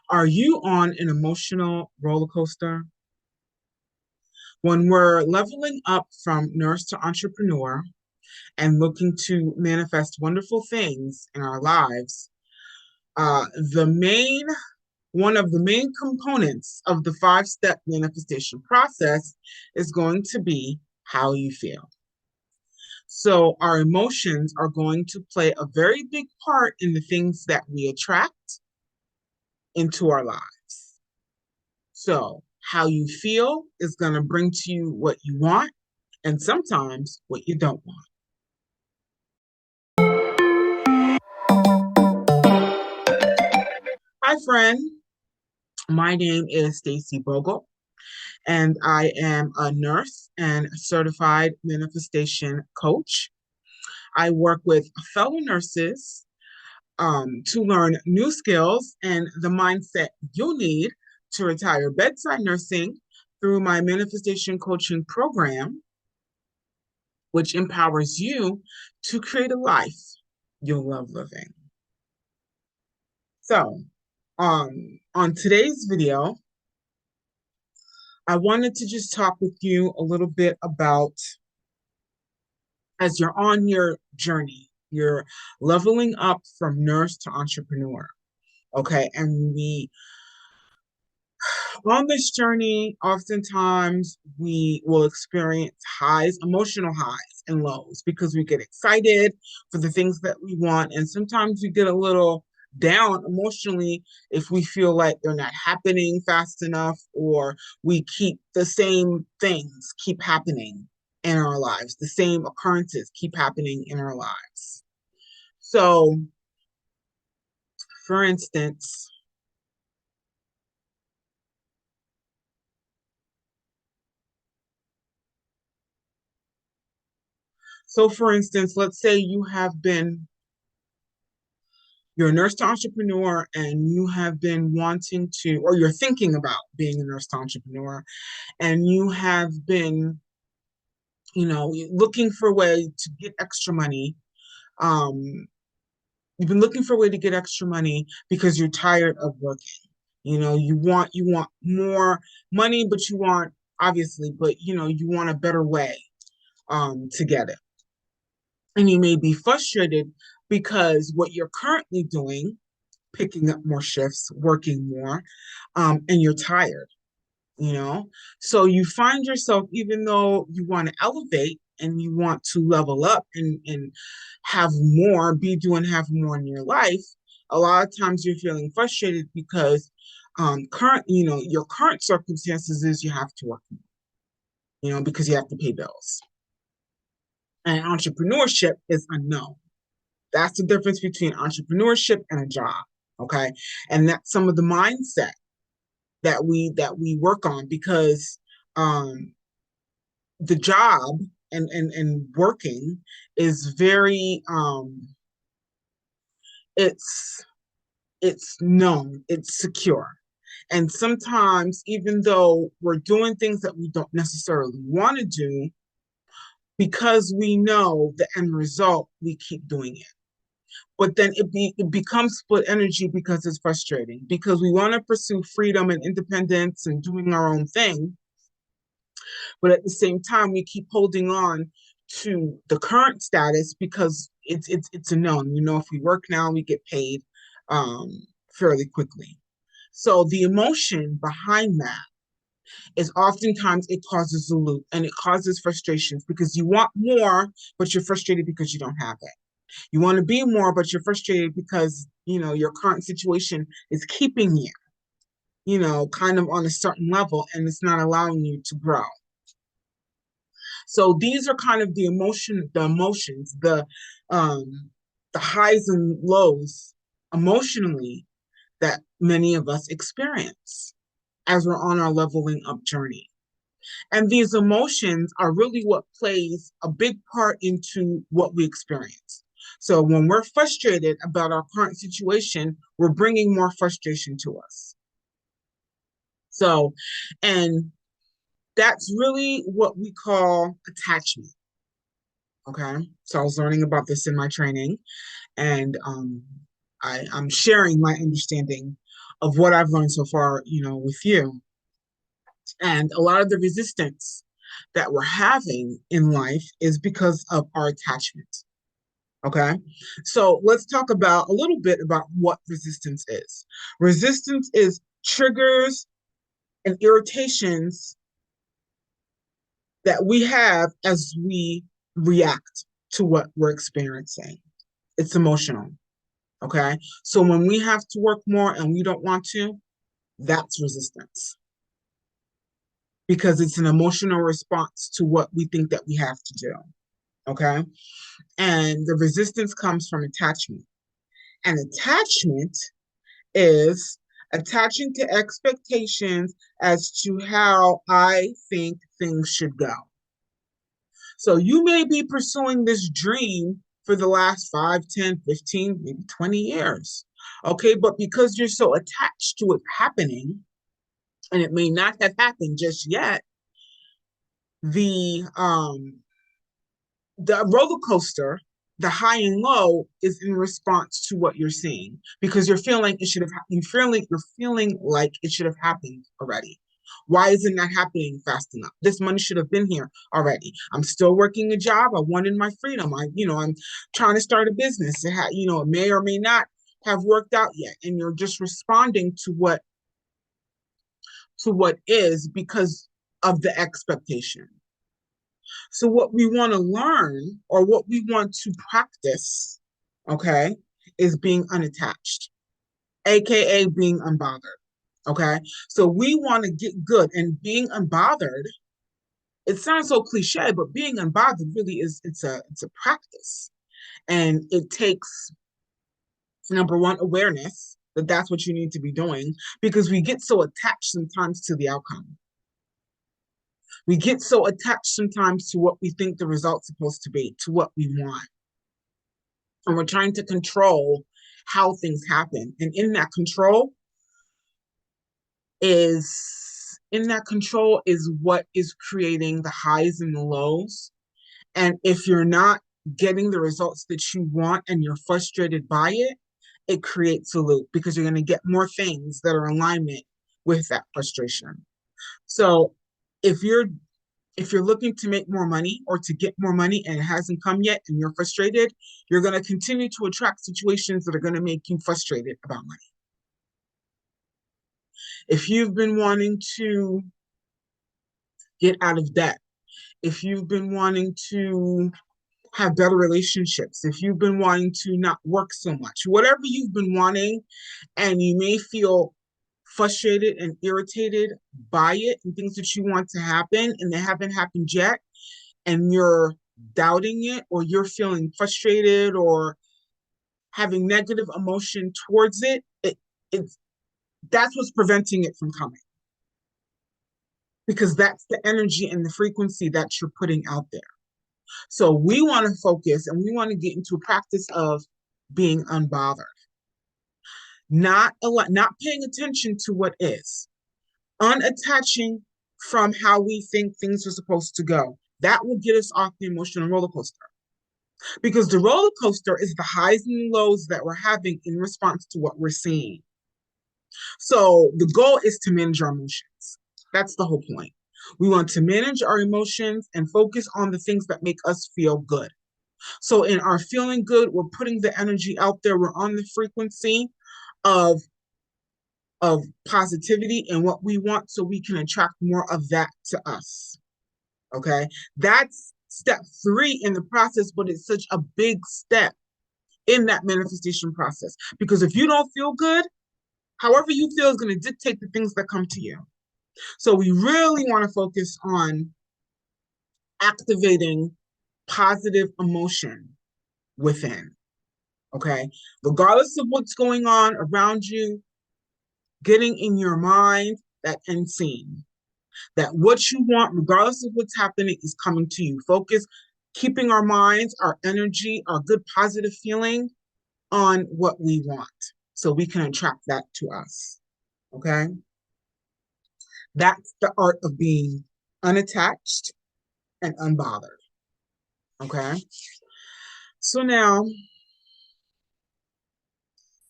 Are you on an emotional roller coaster? When we're leveling up from nurse to entrepreneur and looking to manifest wonderful things in our lives, the main one of the main components of the five-step manifestation process is going to be how you feel. So our emotions are going to play a very big part in the things that we attract into our lives. So, how you feel is going to bring to you what you want and sometimes what you don't want. Hi, friend. My name is Stacey Bogle, and I am a nurse and certified manifestation coach. I work with fellow nurses to learn new skills and the mindset you'll need to retire bedside nursing through my manifestation coaching program, which empowers you to create a life you'll love living. So, on today's video, I wanted to just talk with you a little bit about as you're on your journey, you're leveling up from nurse to entrepreneur. Okay. And on this journey, oftentimes we will experience highs, emotional highs and lows because we get excited for the things that we want. And sometimes we get a little down emotionally if we feel like they're not happening fast enough, or we keep the same things keep happening in our lives, the same occurrences keep happening in our lives. So, for instance, let's say you're a nurse to entrepreneur and you have been wanting to, or you're thinking about being a nurse to entrepreneur, and you have been, looking for a way to get extra money. Um, you've been looking for a way to get extra money because you're tired of working. You want more money, but you want obviously, but you want a better way to get it. And you may be frustrated because what you're currently doing, picking up more shifts, working more, and you're tired, you know? So you find yourself, even though you want to elevate and you want to level up and have more, be doing have more in your life, a lot of times you're feeling frustrated because your current circumstances is you have to work, because you have to pay bills. And entrepreneurship is unknown. That's the difference between entrepreneurship and a job. Okay. And that's some of the mindset that we work on, because um the job and working is very it's it's known, it's secure. And sometimes, even though we're doing things that we don't necessarily want to do, because we know the end result, we keep doing it. But then it becomes split energy because it's frustrating, because we want to pursue freedom and independence and doing our own thing, but at the same time we keep holding on to the current status because it's a known. If we work now, we get paid um, fairly quickly. So the emotion behind that is oftentimes it causes a loop and it causes frustrations because you want more, but you're frustrated because you don't have it. You want to be more, but you're frustrated because, your current situation is keeping you, kind of on a certain level, and it's not allowing you to grow. So these are kind of the emotions, the highs and lows emotionally that many of us experience as we're on our leveling up journey. And these emotions are really what plays a big part into what we experience. So when we're frustrated about our current situation, we're bringing more frustration to us. So, and that's really what we call attachment. Okay. So I was learning about this in my training, and I'm sharing my understanding of what I've learned so far, with you. And a lot of the resistance that we're having in life is because of our attachment. Okay. So let's talk about a little bit about what resistance is. Resistance is triggers and irritations that we have as we react to what we're experiencing. It's emotional. Okay. So when we have to work more and we don't want to, that's resistance because it's an emotional response to what we think that we have to do. Okay. And the resistance comes from attachment. And attachment is attaching to expectations as to how I think things should go. So you may be pursuing this dream for the last 5, 10, 15, maybe 20 years. Okay, but because you're so attached to it happening, and it may not have happened just yet, the roller coaster, the high and low, is in response to what you're seeing because you're feeling it should have you're feeling like it should have happened already. Why isn't that happening fast enough? This money should have been here already. I'm still working a job. I wanted my freedom. I'm trying to start a business. It may or may not have worked out yet, and you're just responding to what is because of the expectation. So what we want to learn or what we want to practice, okay, is being unattached, aka being unbothered. Okay. So we want to get good and being unbothered. It sounds so cliche, but being unbothered really is it's a practice. And it takes number one, awareness that that's what you need to be doing because we get so attached sometimes to the outcome. We get so attached sometimes to what we think the result's supposed to be, to what we want. And we're trying to control how things happen. And in that control is what is creating the highs and the lows. And if you're not getting the results that you want and you're frustrated by it, it creates a loop because you're going to get more things that are in alignment with that frustration. So if you're looking to make more money or to get more money and it hasn't come yet and you're frustrated, you're going to continue to attract situations that are going to make you frustrated about money. If you've been wanting to get out of debt, if you've been wanting to have better relationships, if you've been wanting to not work so much, whatever you've been wanting, and you may feel frustrated and irritated by it and things that you want to happen and they haven't happened yet, and you're doubting it or you're feeling frustrated or having negative emotion towards it's that's what's preventing it from coming because that's the energy and the frequency that you're putting out there. So we want to focus and we want to get into a practice of being unbothered, not paying attention to what is, unattaching from how we think things are supposed to go. That will get us off the emotional roller coaster. Because the roller coaster is the highs and lows that we're having in response to what we're seeing. So the goal is to manage our emotions. That's the whole point. We want to manage our emotions and focus on the things that make us feel good. So in our feeling good, we're putting the energy out there. We're on the frequency of of positivity and what we want so we can attract more of that to us. Okay? That's step 3 in the process, but it's such a big step in that manifestation process because if you don't feel good, however you feel is going to dictate the things that come to you. So we really want to focus on activating positive emotion within. Okay? Regardless of what's going on around you, getting in your mind that end scene, that what you want, regardless of what's happening, is coming to you. Focus, keeping our minds, our energy, our good positive feeling on what we want so we can attract that to us. Okay? That's the art of being unattached and unbothered. Okay? So now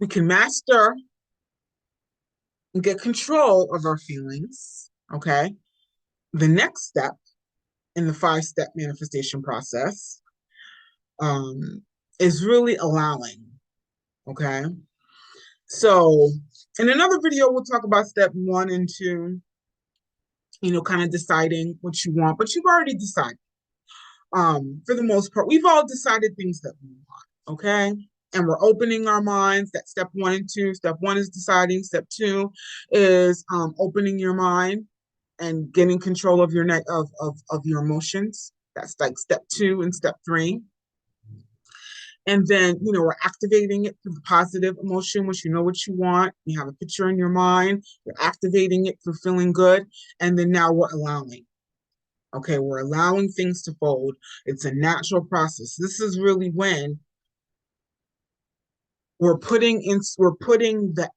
We can master and get control of our feelings. Okay. The next step in the 5-step manifestation process um, is really allowing. Okay. So, in another video, we'll talk about step 1 and 2, kind of deciding what you want, but you've already decided. For the most part, we've all decided things that we want, okay? And we're opening our minds. That step 1 and 2. Step 1 is deciding. Step 2 is opening your mind and getting control of of your emotions. That's like step 2 and step 3. And then, we're activating it through the positive emotion, which you know what you want. You have a picture in your mind. You're activating it through feeling good. And then now we're allowing. Okay, we're allowing things to fold. It's a natural process. This is really when we're putting the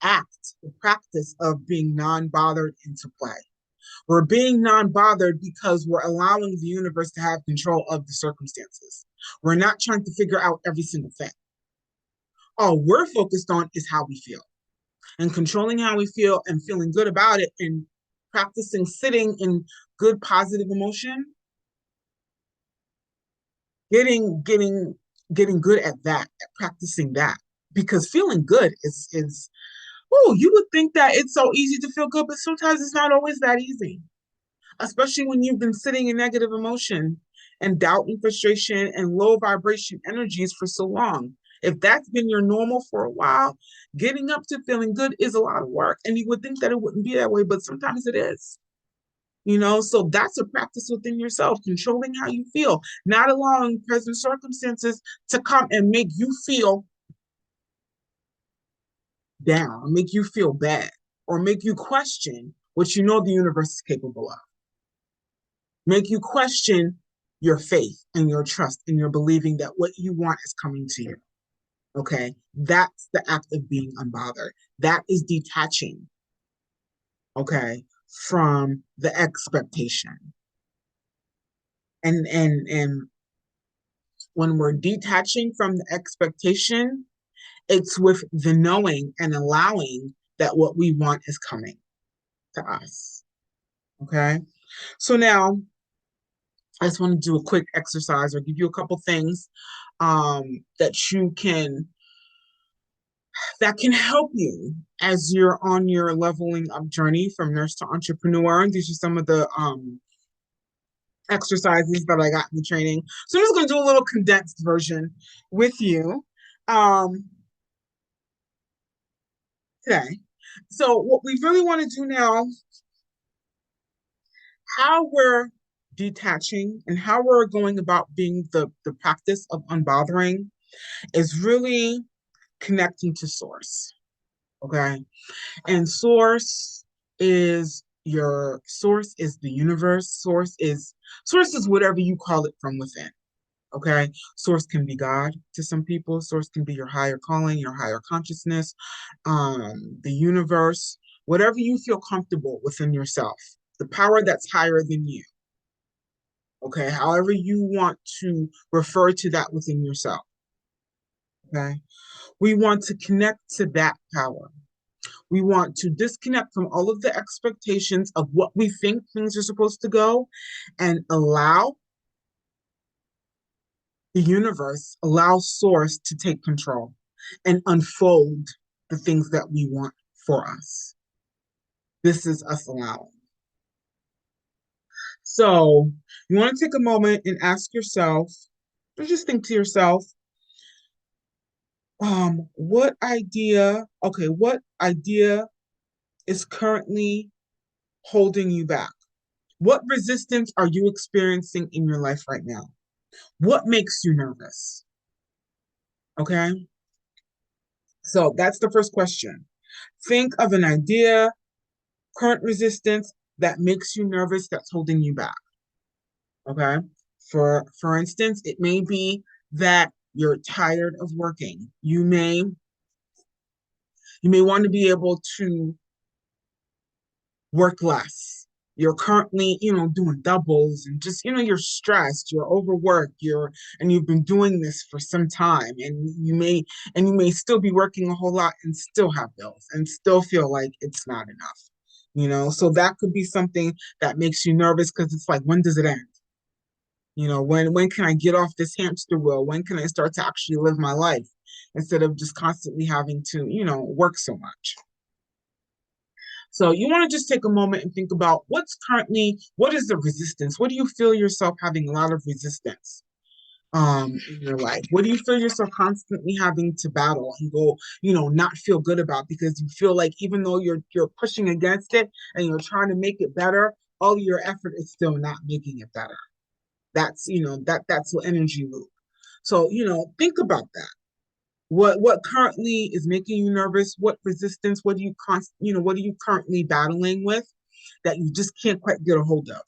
practice of being non-bothered into play. We're being non-bothered because we're allowing the universe to have control of the circumstances. We're not trying to figure out every single thing. All we're focused on is how we feel, and controlling how we feel and feeling good about it, and practicing sitting in good positive emotion, getting good at that, at practicing that. Because feeling good is oh, you would think that it's so easy to feel good, but sometimes it's not always that easy, especially when you've been sitting in negative emotion and doubt and frustration and low vibration energies for so long. If that's been your normal for a while, getting up to feeling good is a lot of work. And you would think that it wouldn't be that way, but sometimes it is. So that's a practice within yourself, controlling how you feel, not allowing present circumstances to come and make you feel down, make you feel bad, or make you question what you know the universe is capable of, make you question your faith and your trust and your believing that what you want is coming to you. Okay. That's the act of being unbothered. That is detaching, okay, from the expectation. And when we're detaching from the expectation, it's with the knowing and allowing that what we want is coming to us. Okay. So now I just want to do a quick exercise or give you a couple things that you can that can help you as you're on your leveling up journey from nurse to entrepreneur. And these are some of the exercises that I got in the training. So I'm just going to do a little condensed version with you um, today. So what we really want to do now, how we're detaching and how we're going about being the practice of unbothering, is really connecting to source. Okay. And source is the universe. Source is whatever you call it from within. Okay. Source can be God to some people. Source can be your higher calling, your higher consciousness, the universe, whatever you feel comfortable within yourself, the power that's higher than you. Okay. However you want to refer to that within yourself. Okay. We want to connect to that power. We want to disconnect from all of the expectations of what we think things are supposed to go, and allow the universe, allow source to take control and unfold the things that we want for us. This is us allowing. So you want to take a moment and ask yourself, or just think to yourself, what idea is currently holding you back? What resistance are you experiencing in your life right now? What makes you nervous? Okay. So that's the first question. Think of an idea, current resistance that makes you nervous, that's holding you back. Okay. For instance, it may be that you're tired of working. You may want to be able to work less. you're currently, doing doubles and just, you're stressed, you're overworked, and you've been doing this for some time, and you may still be working a whole lot and still have bills and still feel like it's not enough. So that could be something that makes you nervous because it's like, when does it end? When can I get off this hamster wheel? When can I start to actually live my life instead of just constantly having to, work so much? So you want to just take a moment and think about what is the resistance? What do you feel yourself having a lot of resistance in your life? What do you feel yourself constantly having to battle and go, not feel good about because you feel like even though you're pushing against it and you're trying to make it better, all your effort is still not making it better. That's the energy loop. So, think about that. What currently is making you nervous? What resistance? What are you currently battling with that you just can't quite get a hold of?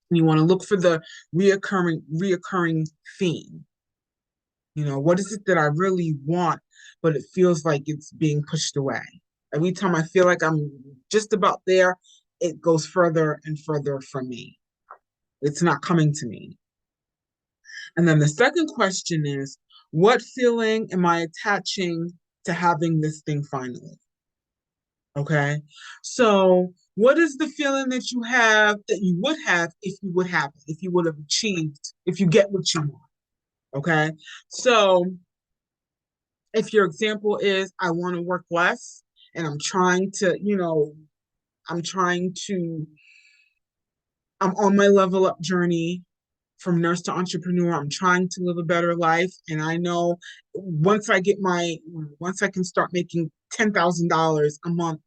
You want to look for the reoccurring theme. What is it that I really want, but it feels like it's being pushed away? Every time I feel like I'm just about there, it goes further and further from me. It's not coming to me. And then the second question is, what feeling am I attaching to having this thing finally? Okay. So, what is the feeling that you have that you would have if you would have it, if you would have achieved, if you get what you want? Okay. So, if your example is, I want to work less and I'm trying to, I'm on my level up journey from nurse to entrepreneur. I'm trying to live a better life. And I know once I can start making $10,000 a month,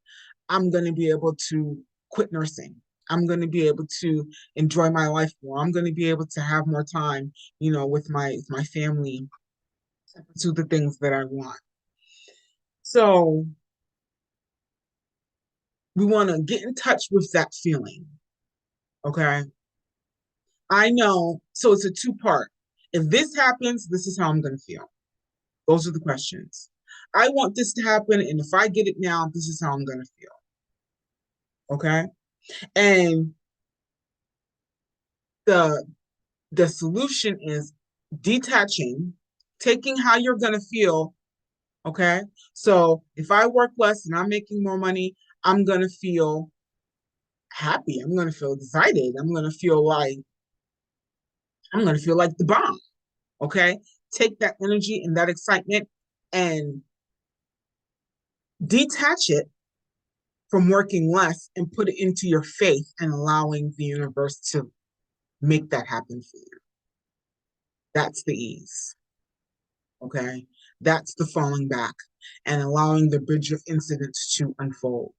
I'm going to be able to quit nursing. I'm going to be able to enjoy my life more. I'm going to be able to have more time, with my family to the things that I want. So we want to get in touch with that feeling. Okay. I know. So it's a two-part. If this happens, this is how I'm going to feel. Those are the questions. I want this to happen, and if I get it now, this is how I'm going to feel. Okay. And the the solution is detaching, taking how you're going to feel. Okay. So if I work less and I'm making more money, I'm going to feel happy. I'm going to feel excited. I'm going to feel like the bomb. Okay. Take that energy and that excitement and detach it from working less and put it into your faith and allowing the universe to make that happen for you. That's the ease. Okay. That's the falling back and allowing the bridge of incidents to unfold.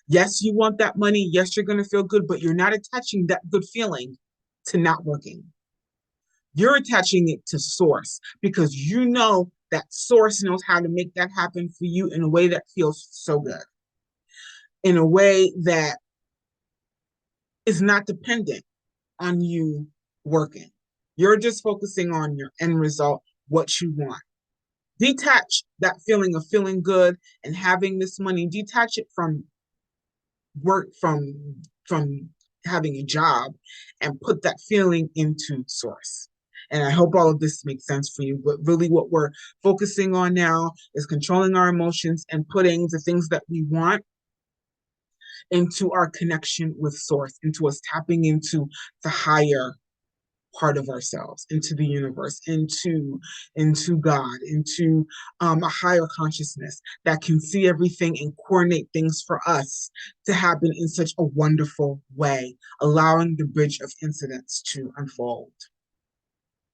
Yes, you want that money. Yes, you're going to feel good, but you're not attaching that good feeling to not working. You're attaching it to source because you know that source knows how to make that happen for you in a way that feels so good, in a way that is not dependent on you working. You're just focusing on your end result, what you want. Detach that feeling of feeling good and having this money, detach it from work, from having a job, and put that feeling into source. And I hope all of this makes sense for you. But really, what we're focusing on now is controlling our emotions and putting the things that we want into our connection with source, into us tapping into the higher part of ourselves, into the universe, into God, into a higher consciousness that can see everything and coordinate things for us to happen in such a wonderful way, allowing the bridge of incidents to unfold.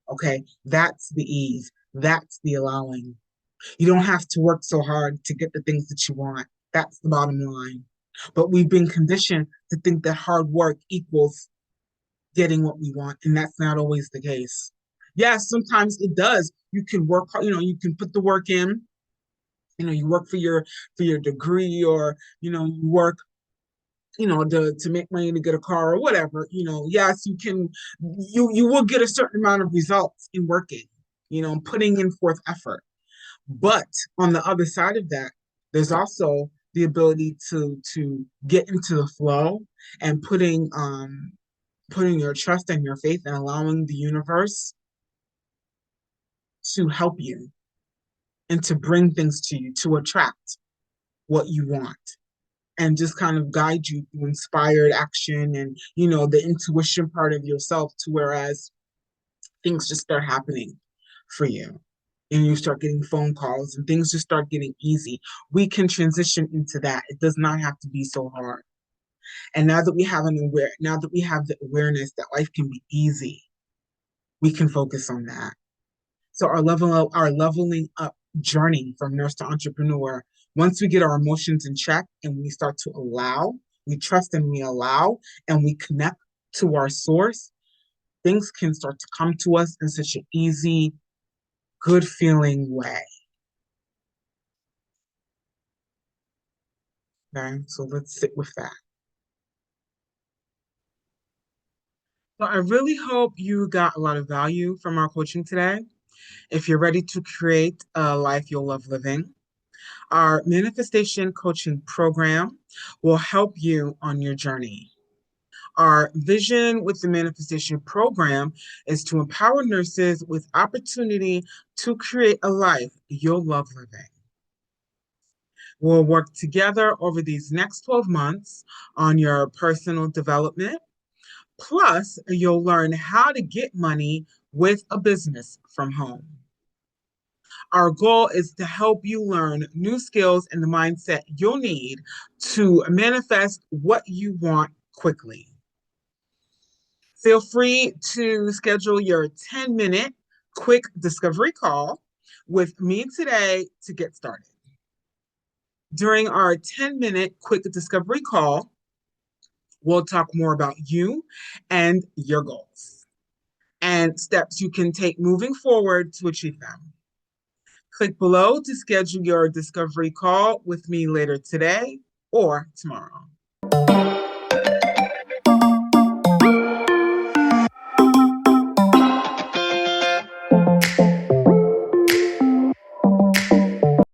Okay, that's the ease. That's the allowing. You don't have to work so hard to get the things that you want. That's the bottom line. But we've been conditioned to think that hard work equals getting what we want, and that's not always the case. Yes, sometimes it does. You can work hard, you can put the work in, you work for your degree, or you work to make money to get a car or whatever. Yes, you will get a certain amount of results in working, putting in forth effort. But on the other side of that, there's also the ability to get into the flow and putting your trust and your faith and allowing the universe to help you and to bring things to you, to attract what you want and just kind of guide you through inspired action and, the intuition part of yourself to whereas things just start happening for you. And you start getting phone calls and things just start getting easy. We can transition into that. It does not have to be so hard. And now that we have the awareness that life can be easy, we can focus on that. So our leveling up journey from nurse to entrepreneur, once we get our emotions in check and we start to allow, we trust and we allow, and we connect to our source, things can start to come to us in such an easy, good feeling way. Okay, so let's sit with that. So I really hope you got a lot of value from our coaching today. If you're ready to create a life you'll love living, our manifestation coaching program will help you on your journey. Our vision with the manifestation program is to empower nurses with opportunity to create a life you'll love living. We'll work together over these next 12 months on your personal development. Plus, you'll learn how to get money with a business from home. Our goal is to help you learn new skills and the mindset you'll need to manifest what you want quickly. Feel free to schedule your 10-minute quick discovery call with me today to get started. During our 10-minute quick discovery call, we'll talk more about you and your goals and steps you can take moving forward to achieve them. Click below to schedule your discovery call with me later today or tomorrow.